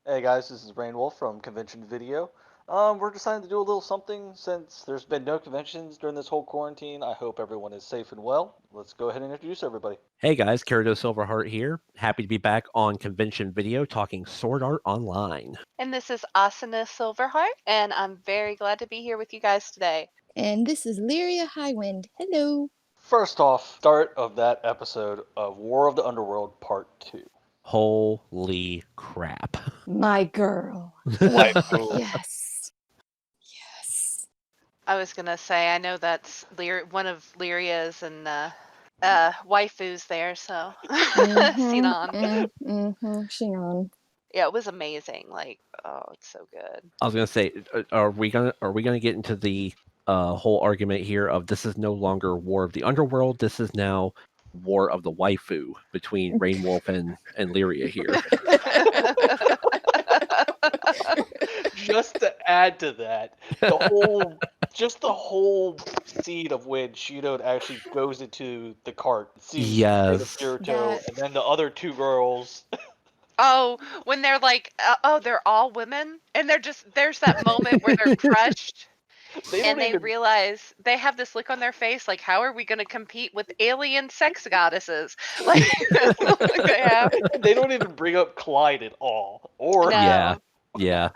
Hey guys, this is Rainwolf from Convention Video. We're deciding to do a little something since there's been no conventions during this whole quarantine. I hope everyone is safe and well. Let's go ahead and introduce everybody. Hey guys, Kirido Silverheart here. Happy to be back on Convention Video talking Sword Art Online. And this is Asana Silverheart, and I'm very glad to be here with you guys today. And this is Lyria Highwind. Hello. First off, start of that episode of War of the Underworld Part 2. Holy crap. My girl. Waifu. Yes. Yes. I was gonna say, I know that's one of Lyria's and waifus there, so Sinon. Shion. Yeah, it was amazing. Like, oh, it's so good. I was gonna say, are we gonna get into the whole argument here of this is no longer War of the Underworld, this is now War of the Waifu between Rainwolf and Lyria here. Just to add to that, the whole scene of when Shido actually goes into the cart, sees Yes. Kirito, and then the other two girls. Oh, when they're like, they're all women, and there's that moment where they're crushed. And they realize they have this look on their face, like, how are we going to compete with alien sex goddesses? Like, they don't even bring up Clyde at all. Or no. Yeah.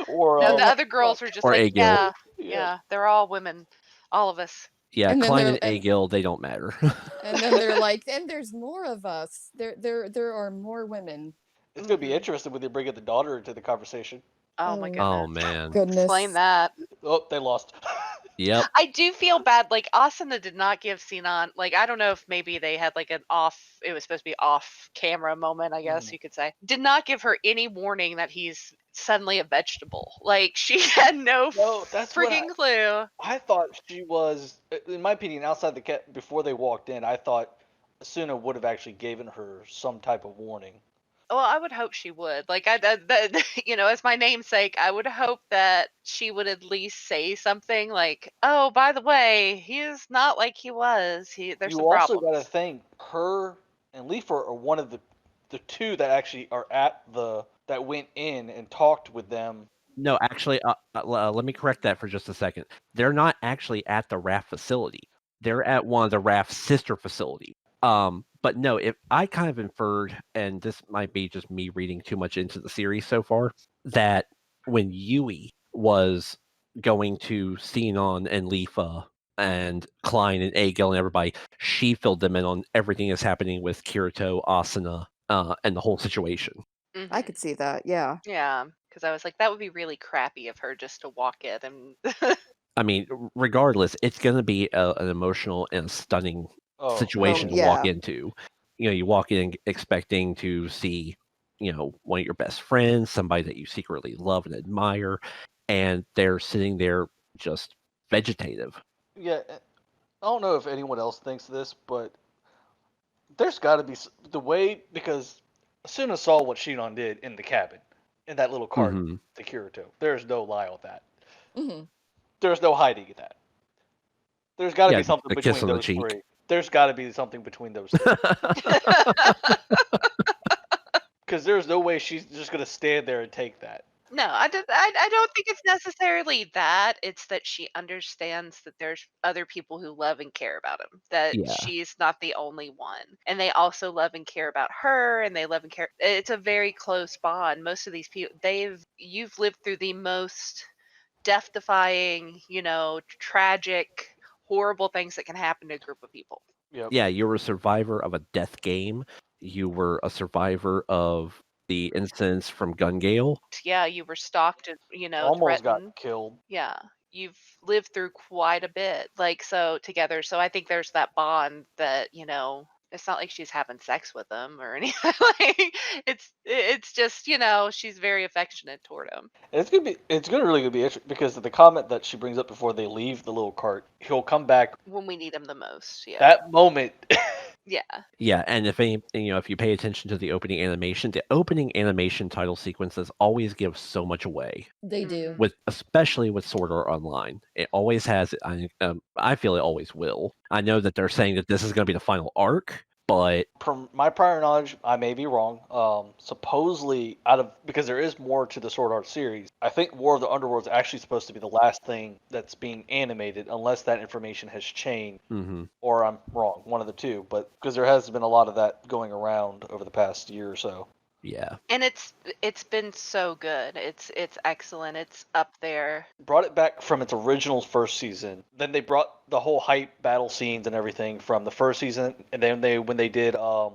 Or no, the other girls were just like, Agil. yeah, they're all women, all of us. Yeah, and Klein and Agil, they don't matter. And then they're like, and there's more of us. There are more women. It's gonna be interesting when they bring up the daughter into the conversation. Oh my goodness. Oh man. Goodness. Explain that. Oh, they lost. Yep. I do feel bad. Like, Asuna did not give Sinon, like, I don't know if maybe they had like it was supposed to be off camera moment, I guess you could say. Did not give her any warning that he's suddenly a vegetable. Like, she had no freaking clue. I thought she was, in my opinion, outside the cat before they walked in, I thought Asuna would have actually given her some type of warning. Well, I would hope she would. Like, as my namesake, I would hope that she would at least say something like, "Oh, by the way, he's not like he was. There's some problems." You also got to think her and Leifer are one of the two that actually are that went in and talked with them. No, actually, let me correct that for just a second. They're not actually at the RAF facility. They're at one of the RAF sister facilities. But no, if I kind of inferred, and this might be just me reading too much into the series so far, that when Yui was going to Sinon and Lifa and Klein and Agil and everybody, she filled them in on everything that's happening with Kirito, Asuna, and the whole situation. Mm-hmm. I could see that, yeah. Yeah, because I was like, that would be really crappy of her just to walk in and... I mean, regardless, it's going to be an emotional and stunning situation to walk into. You know, you walk in expecting to see, one of your best friends, somebody that you secretly love and admire, and they're sitting there just vegetative. Yeah, I don't know if anyone else thinks this, but there's got to be the way, because Asuna saw what Shinon did in the cabin, in that little cart, to Kirito. There's no lie on that. Mm-hmm. There's no hiding that. There's got to be something between those three. There's got to be something between those three. Because there's no way she's just going to stand there and take that. No, I don't think it's necessarily that. It's that she understands that there's other people who love and care about him. That she's not the only one. And they also love and care about her, and they love and care. It's a very close bond. Most of these people, you've lived through the most death-defying, tragic, horrible things that can happen to a group of people. Yep. Yeah, you were a survivor of a death game. You were a survivor of the incidents from Gun Gale. Yeah, you were stalked and, almost threatened. Got killed. Yeah, you've lived through quite a bit, together. So I think there's that bond that, it's not like she's having sex with him or anything. It's just, she's very affectionate toward him. It's gonna be interesting because of the comment that she brings up before they leave the little cart. He'll come back when we need him the most. Yeah. That moment. Yeah, and if you pay attention to the opening animation title sequences always give so much away. They do. Especially with Sword Art Online. It always has, I feel it always will. I know that they're saying that this is going to be the final arc, But from my prior knowledge, I may be wrong. Supposedly, because there is more to the Sword Art series, I think War of the Underworld is actually supposed to be the last thing that's being animated, unless that information has changed, or I'm wrong, one of the two. But because there has been a lot of that going around over the past year or so. Yeah. And it's been so good. It's excellent. It's up there. Brought it back from its original first season. Then they brought the whole hype battle scenes and everything from the first season, and then when they did the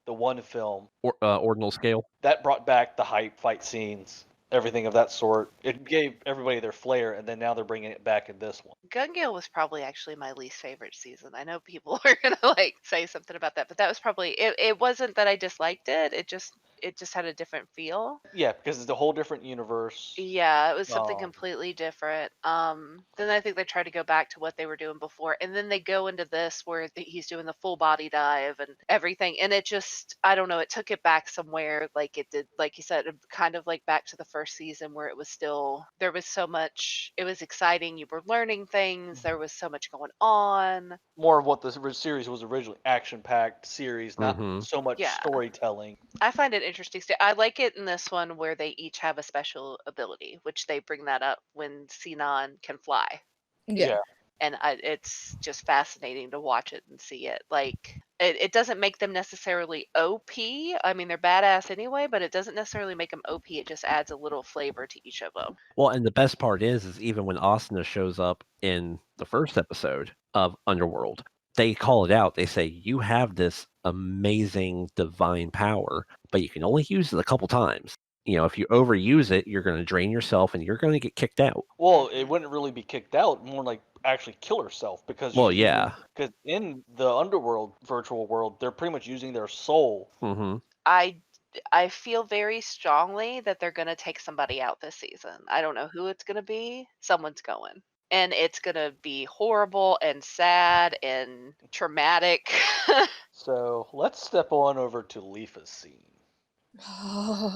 one film, Ordinal Scale. that brought back the hype fight scenes, everything of that sort. It gave everybody their flair, and then now they're bringing it back in this one. Gun Gale was probably actually my least favorite season. I know people are gonna like say something about that, but that was probably it. It wasn't that I disliked it. It just had a different feel. Yeah, because it's a whole different universe. Yeah, it was something completely different. Then I think they tried to go back to what they were doing before, and then they go into this where he's doing the full body dive and everything, and it just, I don't know, it took it back somewhere, like it did, like you said, kind of like back to the first season where it was still, there was so much, it was exciting, you were learning things, there was so much going on. More of what the series was originally, action-packed series, not so much Yeah. storytelling. I find it interesting. I like it in this one where they each have a special ability, which they bring that up when Sinan can fly. Yeah. And it's just fascinating to watch it and see it. Like, it doesn't make them necessarily OP. I mean, they're badass anyway, but it doesn't necessarily make them OP. It just adds a little flavor to each of them. Well, and the best part is even when Asuna shows up in the first episode of Underworld, they call it out. They say, you have this amazing divine power, but you can only use it a couple times. You know, if you overuse it, you're going to drain yourself and you're going to get kicked out. Well, it wouldn't really be kicked out, more like actually kill herself, because because in the Underworld virtual world, they're pretty much using their soul. I feel very strongly that they're going to take somebody out this season. I don't know who it's going to be. Someone's going. And it's going to be horrible and sad and traumatic. So let's step on over to Leafa's scene.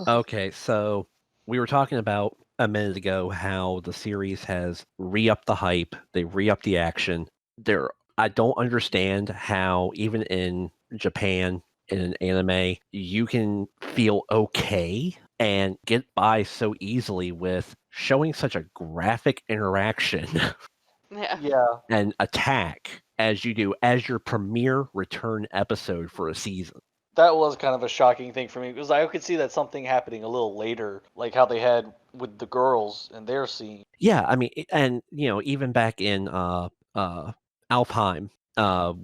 Okay, so we were talking about a minute ago how the series has re-upped the hype, they re-upped the action. I don't understand how even in Japan, in an anime, you can feel okay and get by so easily with showing such a graphic interaction and attack as you do as your premiere return episode for a season. That was kind of a shocking thing for me, because I could see that something happening a little later, like how they had with the girls in their scene. Yeah, I mean, and you know, even back in Alfheim,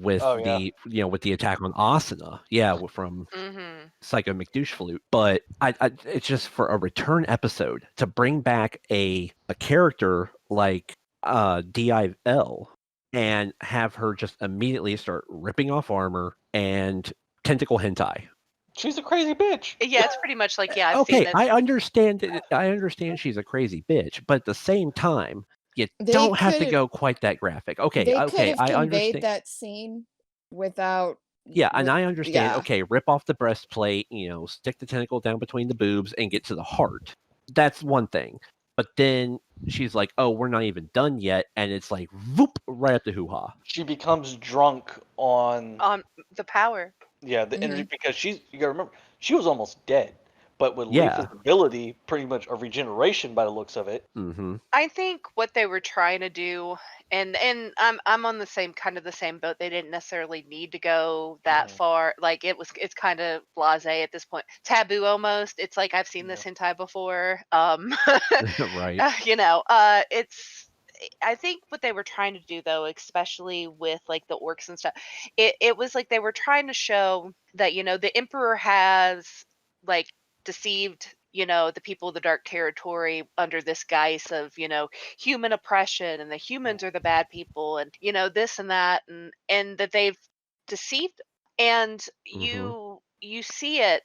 with with the attack on Asuna, from Psycho McDouche Flute. But it's just for a return episode to bring back a character like DIL and have her just immediately start ripping off armor and tentacle hentai. She's a crazy bitch. Yeah, it's pretty much like, I've okay, seen this. I understand she's a crazy bitch, but at the same time, you don't have to go quite that graphic. Okay, they okay, I understand that scene without. Yeah, and I understand. Okay, rip off the breastplate, stick the tentacle down between the boobs and get to the heart. That's one thing. But then she's like, "Oh, we're not even done yet," and it's like, "Voop!" right at the hoo-ha. She becomes drunk on the power. Yeah, the energy, because you gotta remember, she was almost dead. But with Leafa's ability, pretty much a regeneration by the looks of it. I think what they were trying to do, and I'm on the same boat. They didn't necessarily need to go that far. Like it's kind of blasé at this point, taboo almost. It's like, I've seen this hentai before. Right. I think what they were trying to do, though, especially with like the orcs and stuff, it was like they were trying to show that, the emperor has like deceived, the people of the Dark Territory under this guise of, human oppression, and the humans are the bad people, and, this and that, and that they've deceived, and you see it,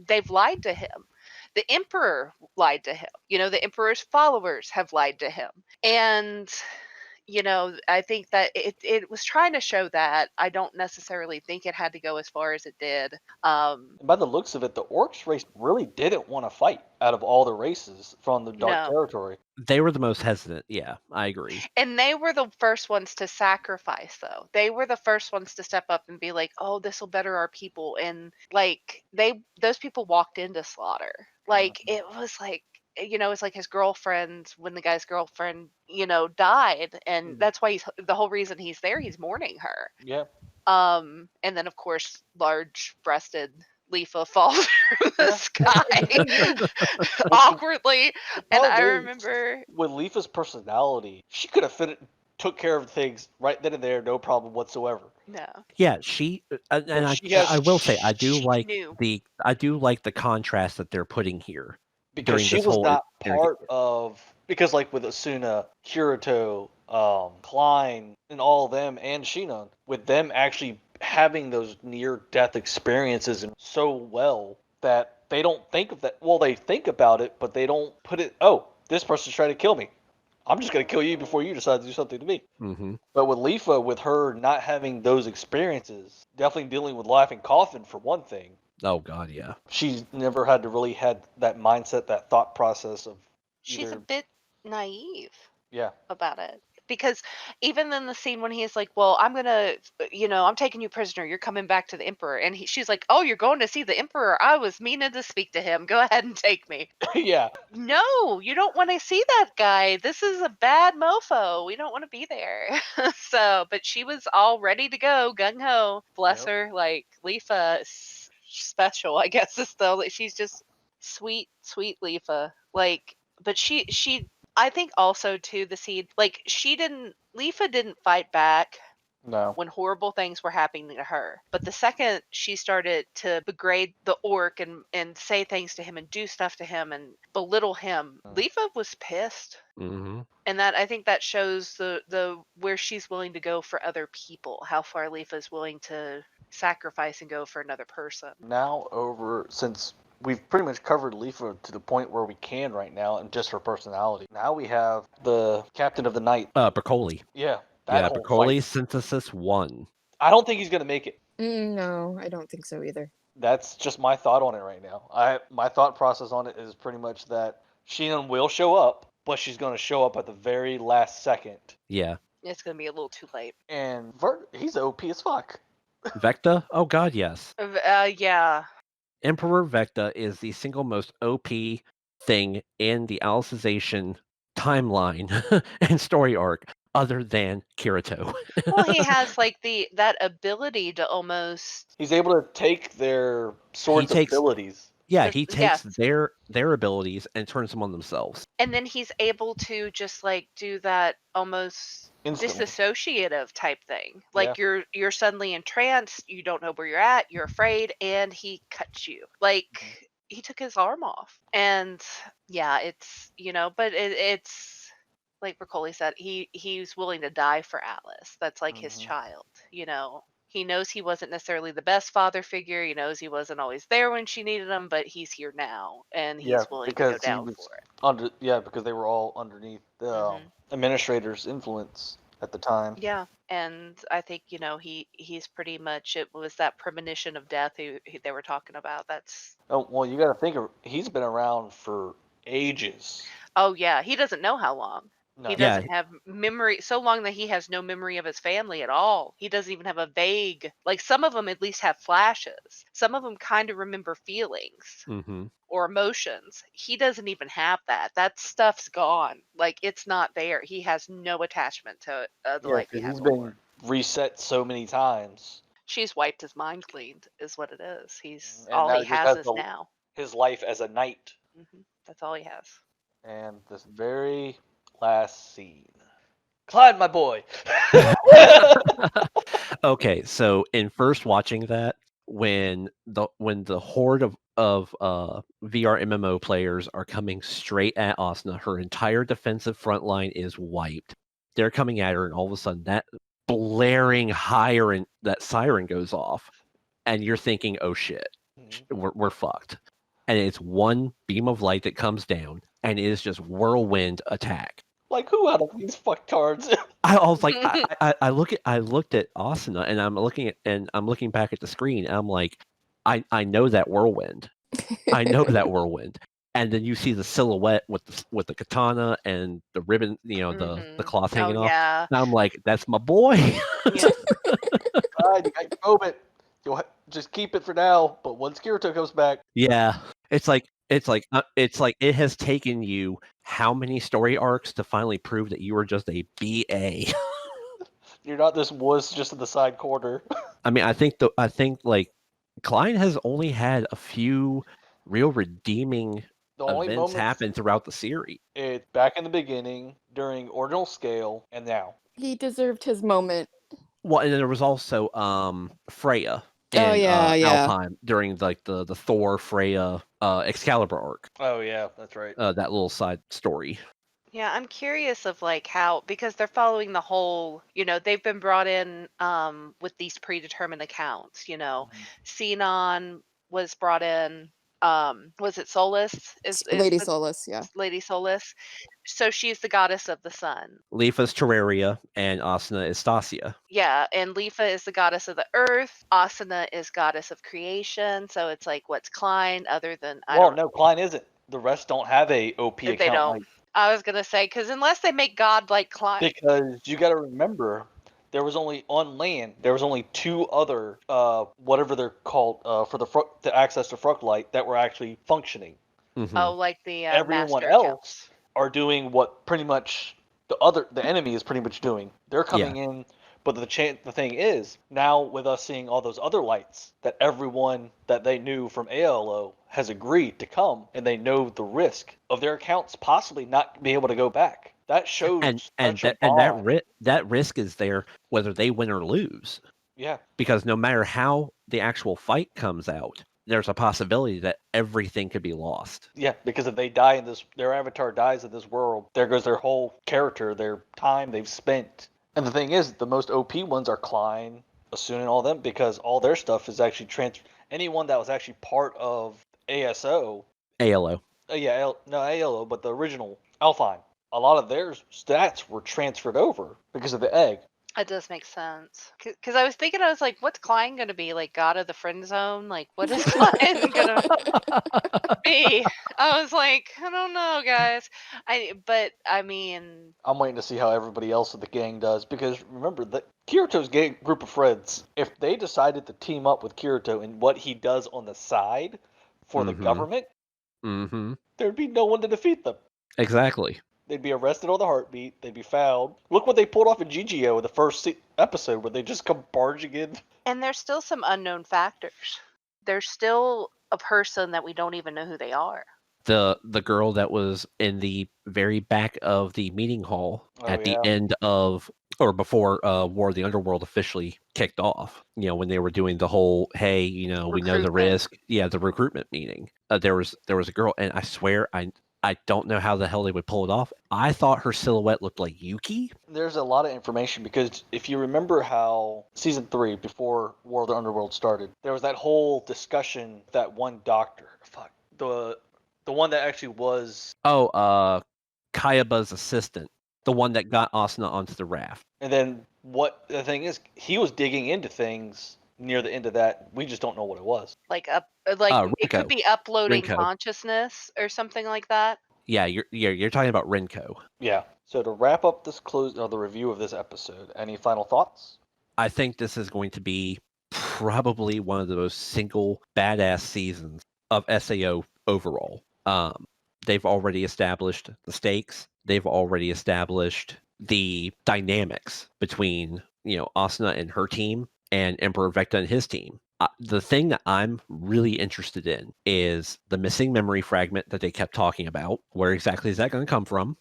they've lied to him. The emperor lied to him. The emperor's followers have lied to him. And I think that it was trying to show that. I don't necessarily think it had to go as far as it did. And by the looks of it, the Orcs race really didn't want to fight out of all the races from the Dark No. Territory. They were the most hesitant. Yeah, I agree. And they were the first ones to sacrifice, though. They were the first ones to step up and be like, "Oh, this will better our people." And like those people walked into slaughter. Like it was like it's like his girlfriend when the guy's girlfriend died, and that's why the whole reason he's there. He's mourning her. Yeah. And then of course large-breasted Leafa falls from the sky awkwardly. And I remember with Leafa's personality, she could have took care of things right then and there, no problem whatsoever. No. Yeah, she and I will say I do like the contrast that they're putting here. Because she was not part of, because like with Asuna, Kirito, Klein, and all of them, and Shinon, with them actually having those near-death experiences and so well that they don't think of that. Well, they think about it, but they don't put it, oh, this person's trying to kill me. I'm just going to kill you before you decide to do something to me. Mm-hmm. But with Leafa, with her not having those experiences, definitely dealing with Laughing Coffin for one thing. Oh God, yeah. She's never had that mindset, that thought process of. She's a bit naive. Yeah. About it. Because even in the scene when he's like, "Well, I'm gonna, I'm taking you prisoner. You're coming back to the Emperor," and she's like, "Oh, you're going to see the Emperor? I was meaning to speak to him. Go ahead and take me." Yeah. No, you don't want to see that guy. This is a bad mofo. We don't want to be there. But she was all ready to go, gung ho. Bless her. Like Leafa, special, I guess. Is though she's just sweet, sweet Leafa. Like, but she. I think also too the scene, like Leafa didn't fight back when horrible things were happening to her. But the second she started to degrade the orc and say things to him and do stuff to him and belittle him, Leafa was pissed. Mm-hmm. And that I think that shows the where she's willing to go for other people, how far Leafa is willing to sacrifice and go for another person. Now since we've pretty much covered Leafa to the point where we can right now, and just her personality. Now we have the Captain of the Night. Broccoli. Yeah. Broccoli Synthesis 1. I don't think he's going to make it. No, I don't think so either. That's just my thought on it right now. My thought process on it is pretty much that Shinon will show up, but she's going to show up at the very last second. Yeah. It's going to be a little too late. And he's OP as fuck. Vecta? Oh God, yes. Yeah. Emperor Vecta is the single most OP thing in the Alicization timeline and story arc, other than Kirito. Well, he has like that ability to almost. He's able to take their swords abilities. Yeah, he takes their abilities and turns them on themselves. And then he's able to just like do that almost disassociative type thing. Like you're suddenly entranced, you don't know where you're at, you're afraid, and he cuts you. Like he took his arm off. And yeah, it's but it's like Broccoli said, he's willing to die for Alice. That's like his child, He knows he wasn't necessarily the best father figure. He knows he wasn't always there when she needed him, but he's here now, and he's willing to go down for it. Because they were all underneath the administrator's influence at the time. Yeah, and I think he's pretty much, it was that premonition of death who they were talking about. That's. Oh well, you got to think he's been around for ages. Oh yeah, he doesn't know how long. No. He doesn't have memory, so long that he has no memory of his family at all. He doesn't even have a vague, like some of them at least have flashes. Some of them kind of remember feelings or emotions. He doesn't even have that. That stuff's gone. Like it's not there. He has no attachment to the life he has. He's been reset so many times. She's wiped his mind clean, is what it is. All he has is now. His life as a knight. That's all he has. And this very last scene. Clyde, my boy. Okay, so in first watching that, when the horde of VR MMO players are coming straight at Asuna, her entire defensive front line is wiped. They're coming at her, and all of a sudden that blaring that siren goes off, and you're thinking, "Oh shit, we're fucked." And it's one beam of light that comes down, and it is just whirlwind attack. Like, who out of these fucktards? I was like, I looked at Asuna, and I'm looking back at the screen, and I'm like, I know that whirlwind. I know that whirlwind. And then you see the silhouette with the katana and the ribbon, the cloth hanging off. Yeah. And I'm like, that's my boy. Yeah. Fine, you got your moment. You'll just keep it for now. But once Kirito comes back, Yeah, it's like it has taken you how many story arcs to finally prove that you were just a BA. you're not this wuss just in the side corner. I mean, I think like Klein has only had a few real redeeming The only events moments happen throughout the series. it's back in the beginning, during Ordinal Scale, and now. He deserved his moment. Well, and then there was also Freya in Oh, yeah. Alfheim during like the Thor Freya Excalibur arc. Oh yeah, that's right. That little side story. Yeah, I'm curious of like how, because they're following the whole, they've been brought in with these predetermined accounts, Sinon was brought in, was it Solus? Is Lady the- Solus, yeah. Lady Solus. So she's the goddess of the sun. Lefa's Terraria and Asuna is Stasia. Yeah, and Lefa is the goddess of the earth. Asuna is goddess of creation. So it's like, what's Klein other than No, Klein isn't. The rest don't have a OP account. They don't. Like, I was gonna say, because unless they make God like Klein. because you got to remember, there was only on land. There was only two other, whatever they're called, for the access to Fructlight that were actually functioning. Mm-hmm. Oh, like the Everyone master else accounts. are doing what pretty much the enemy is pretty much doing. They're coming in, but the thing is, now with us seeing all those other lights, that everyone that they knew from ALO has agreed to come, and they know the risk of their accounts possibly not being able to go back. That shows that risk is there whether they win or lose. Yeah. Because no matter how the actual fight comes out, there's a possibility that everything could be lost. Yeah, because if they die in this, their avatar dies in this world, there goes their whole character, their time they've spent. And the thing is, the most OP ones are Klein, Asuna, and all them, because all their stuff is actually anyone that was actually part of ASO. ALO. ALO, but the original Alfheim. A lot of their stats were transferred over because of the egg. It does make sense. Because I was thinking, I was like, what's Klein going to be? Like, God of the Friend Zone? Like, what is Klein going to be? I was like, I don't know, guys. But I mean, I'm waiting to see how everybody else of the gang does, because remember that Kirito's group of friends, if they decided to team up with Kirito and what he does on the side for the government, there'd be no one to defeat them. Exactly. They'd be arrested on the heartbeat. They'd be found. Look what they pulled off in GGO in the first episode, where they just come barging in. And there's still some unknown factors. There's still a person that we don't even know who they are. The girl that was in the very back of the meeting hall at the end of, or before War of the Underworld officially kicked off, when they were doing the whole, hey, we know the risk. Yeah, the recruitment meeting. There was a girl, and I swear I don't know how the hell they would pull it off. I thought her silhouette looked like Yuki. There's a lot of information, because if you remember how season 3, before War of the Underworld started, there was that whole discussion, that one doctor. Fuck. The one that actually was... Oh, Kayaba's assistant. The one that got Asuna onto the raft. And then what the thing is, he was digging into things near the end of that. We just don't know what it was. Like it could be uploading consciousness or something like that. Yeah, you're talking about Renko. Yeah. So to wrap up the review of this episode, any final thoughts? I think this is going to be probably one of the most single badass seasons of SAO overall. They've already established the stakes. They've already established the dynamics between Asuna and her team, and Emperor Vecta and his team. The thing that I'm really interested in is the missing memory fragment that they kept talking about. Where exactly is that going to come from?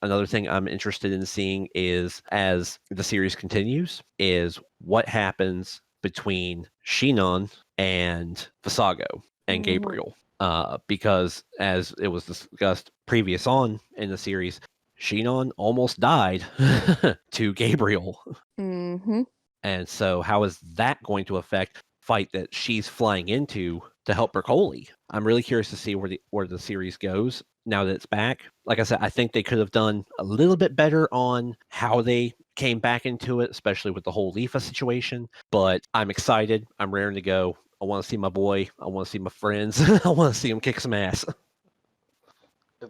Another thing I'm interested in seeing is, as the series continues, is what happens between Shinon and Visago and Gabriel. Because as it was discussed previous on in the series, Shinon almost died to Gabriel. Mm-hmm. And so how is that going to affect fight that she's flying into to help Bercoli? I'm really curious to see where the series goes now that it's back. Like I said, I think they could have done a little bit better on how they came back into it, especially with the whole Leafa situation. But I'm excited. I'm raring to go. I want to see my boy. I want to see my friends. I want to see him kick some ass.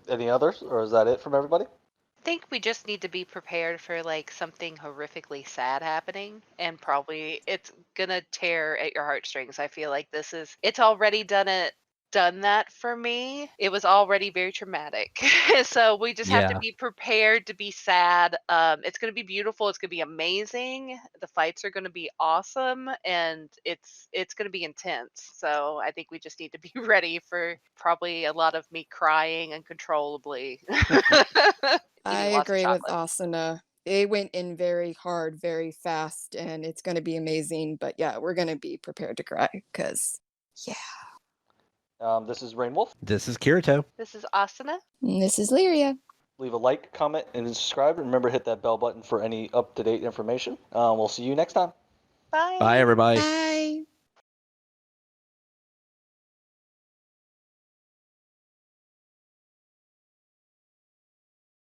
Any others, or is that it from everybody? I think we just need to be prepared for like something horrifically sad happening, and probably it's gonna tear at your heartstrings. I feel like it's already done that for me. It was already very traumatic. So we just have to Yeah. be prepared to be sad. It's going to be beautiful. It's going to be amazing. The fights are going to be awesome, and it's going to be intense. So I think we just need to be ready for probably a lot of me crying uncontrollably. I Eating lots of agree with chocolate. Asuna. They went in very hard, very fast, and it's going to be amazing. But yeah, we're going to be prepared to cry because, yeah. This is Rainwolf. This is Kirito. This is Asuna. And this is Lyria. Leave a like, comment, and subscribe. And remember, hit that bell button for any up-to-date information. We'll see you next time. Bye. Bye, everybody. Bye.